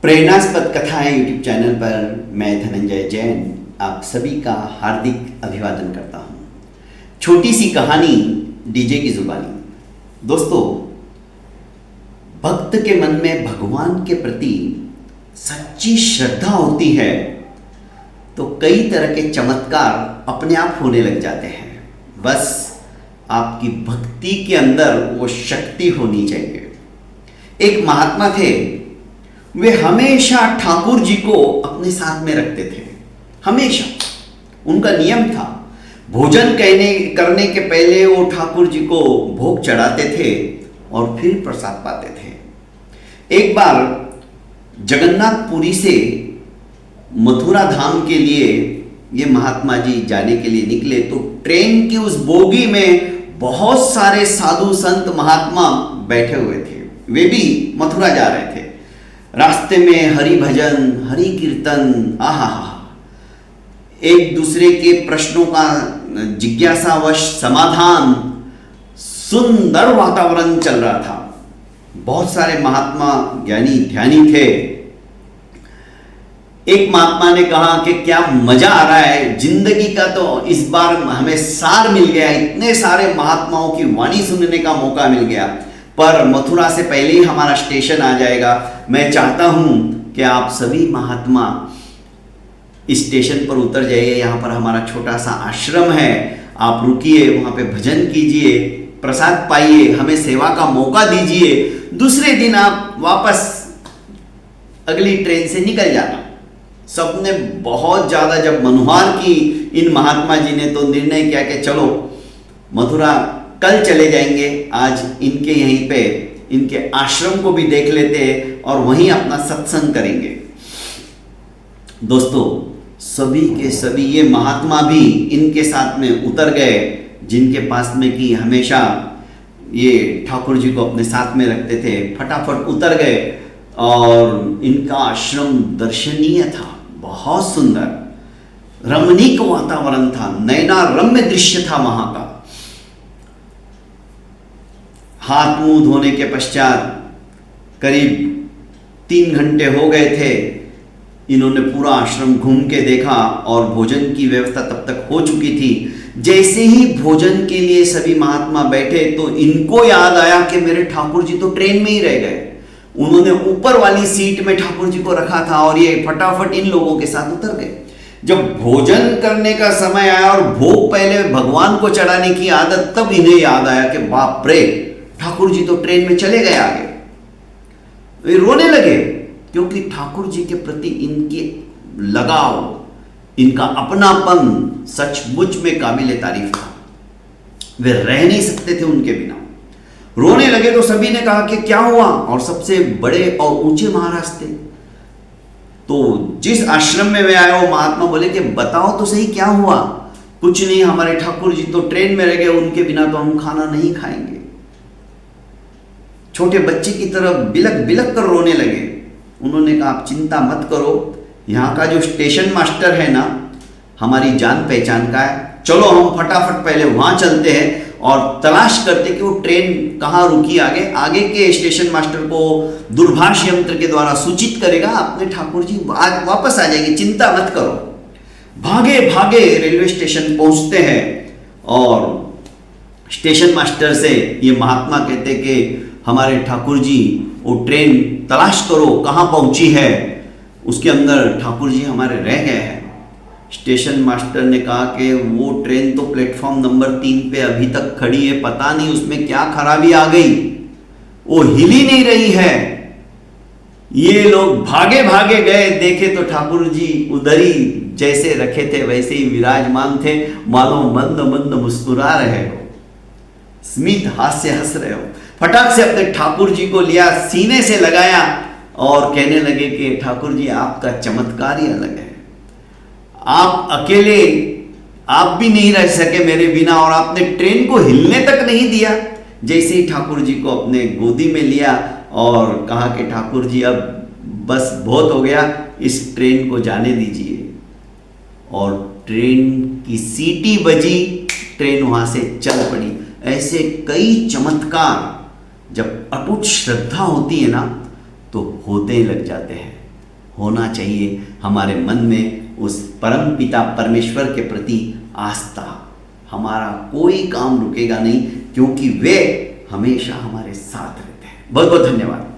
प्रेरणास्पद कथाएं YouTube channel पर मैं धनंजय जैन आप सभी का हार्दिक अभिवादन करता हूं। छोटी सी कहानी डीजे की जुबानी। दोस्तों, भक्त के मन में भगवान के प्रति सच्ची श्रद्धा होती है तो कई तरह के चमत्कार अपने आप होने लग जाते हैं। बस आपकी भक्ति के अंदर वो शक्ति होनी चाहिए। एक महात्मा थे, वे हमेशा ठाकुर जी को अपने साथ में रखते थे। हमेशा उनका नियम था, भोजन करने के पहले वो ठाकुर जी को भोग चढ़ाते थे और फिर प्रसाद पाते थे। एक बार जगन्नाथपुरी से मथुरा धाम के लिए ये महात्मा जी जाने के लिए निकले तो ट्रेन की उस बोगी में बहुत सारे साधु संत महात्मा बैठे हुए थे। वे भी मथुरा जा रहे थे। रास्ते में हरि भजन, हरि कीर्तन, आहा, एक दूसरे के प्रश्नों का जिज्ञासावश समाधान, सुंदर वातावरण चल रहा था। बहुत सारे महात्मा ज्ञानी ध्यानी थे। एक महात्मा ने कहा कि क्या मजा आ रहा है, जिंदगी का तो इस बार हमें सार मिल गया, इतने सारे महात्माओं की वाणी सुनने का मौका मिल गया, पर मथुरा से पहले ही हमारा स्टेशन आ जाएगा। मैं चाहता हूं कि आप सभी महात्मा इस स्टेशन पर उतर जाइए। यहाँ पर हमारा छोटा सा आश्रम है, आप रुकिए, वहाँ पे भजन कीजिए, प्रसाद पाइए, हमें सेवा का मौका दीजिए। दूसरे दिन आप वापस अगली ट्रेन से निकल जाना। सबने बहुत ज़्यादा जब मनुहार की इन महात्मा जी ने तो निर्णय किया कि चलो मथुरा कल चले जाएंगे, आज इनके यहीं पे इनके आश्रम को भी देख लेते हैं और वहीं अपना सत्संग करेंगे। दोस्तों, सभी के सभी ये महात्मा भी इनके साथ में उतर गए, जिनके पास में कि हमेशा ये ठाकुर जी को अपने साथ में रखते थे। फटाफट उतर गए और इनका आश्रम दर्शनीय था, बहुत सुंदर रमणीक वातावरण था, नयनारम्य दृश्य था वहां का। हाथ मुंह धोने के पश्चात करीब 3 घंटे हो गए थे। इन्होंने पूरा आश्रम घूम के देखा और भोजन की व्यवस्था तब तक हो चुकी थी। जैसे ही भोजन के लिए सभी महात्मा बैठे तो इनको याद आया कि मेरे ठाकुर जी तो ट्रेन में ही रह गए। उन्होंने ऊपर वाली सीट में ठाकुर जी को रखा था और ये फटाफट इन लोगों के साथ उतर गए। जब भोजन करने का समय आया और भोग पहले भगवान को चढ़ाने की आदत, तब इन्हें याद आया कि बाप रे, ठाकुर जी तो ट्रेन में चले गए आगे। वे रोने लगे क्योंकि ठाकुर जी के प्रति इनके लगाव, इनका अपनापन सचमुच में काबिले तारीफ था। वे रह नहीं सकते थे उनके बिना। रोने लगे तो सभी ने कहा कि क्या हुआ, और सबसे बड़े और ऊंचे महाराज थे। तो जिस आश्रम में वे आए वो महात्मा बोले कि बताओ तो सही क्या हुआ। कुछ नहीं, हमारे ठाकुर जी तो ट्रेन में रह गए, उनके बिना तो हम खाना नहीं खाएंगे। छोटे बच्चे की तरह बिलक बिलक कर रोने लगे। उन्होंने कहा आप चिंता मत करो, यहाँ का जो स्टेशन मास्टर है ना, हमारी जान पहचान का है, चलो हम फटाफट पहले वहाँ चलते हैं और तलाश करते कि वो ट्रेन कहाँ रुकी। आगे के स्टेशन मास्टर को दूरभाष यंत्र के द्वारा सूचित करेगा, अपने ठाकुर जी वापस आ जाएंगे, चिंता मत करो। भागे भागे रेलवे स्टेशन पहुँचते हैं और स्टेशन मास्टर से ये महात्मा कहते कि हमारे ठाकुर जी वो ट्रेन तलाश करो कहाँ पहुँची है, उसके अंदर ठाकुर जी हमारे रह गए हैं। स्टेशन मास्टर ने कहा कि वो ट्रेन तो प्लेटफॉर्म नंबर 3 पे अभी तक खड़ी है, पता नहीं उसमें क्या खराबी आ गई, वो हिल ही नहीं रही है। ये लोग भागे भागे गए, देखे तो ठाकुर जी उधर ही जैसे रखे थे वैसे ही विराजमान थे, मानो मंद मंद मुस्कुरा रहे हो, स्मित हास्य हंस रहे हो। फटाक से अपने ठाकुर जी को लिया, सीने से लगाया और कहने लगे कि ठाकुर जी आपका चमत्कार ही अलग है। आप अकेले, आप भी नहीं रह सके मेरे बिना और आपने ट्रेन को हिलने तक नहीं दिया। जैसे ही ठाकुर जी को अपने गोदी में लिया और कहा कि ठाकुर जी अब बस बहुत हो गया, इस ट्रेन को जाने दीजिए। और ट्रेन की सीटी बजी, ट्रेन वहां से चल पड़ी। ऐसे कई चमत्कार जब अटूट श्रद्धा होती है ना तो होते ही लग जाते हैं। होना चाहिए हमारे मन में उस परम पिता परमेश्वर के प्रति आस्था। हमारा कोई काम रुकेगा नहीं, क्योंकि वे हमेशा हमारे साथ रहते हैं। बहुत बहुत धन्यवाद।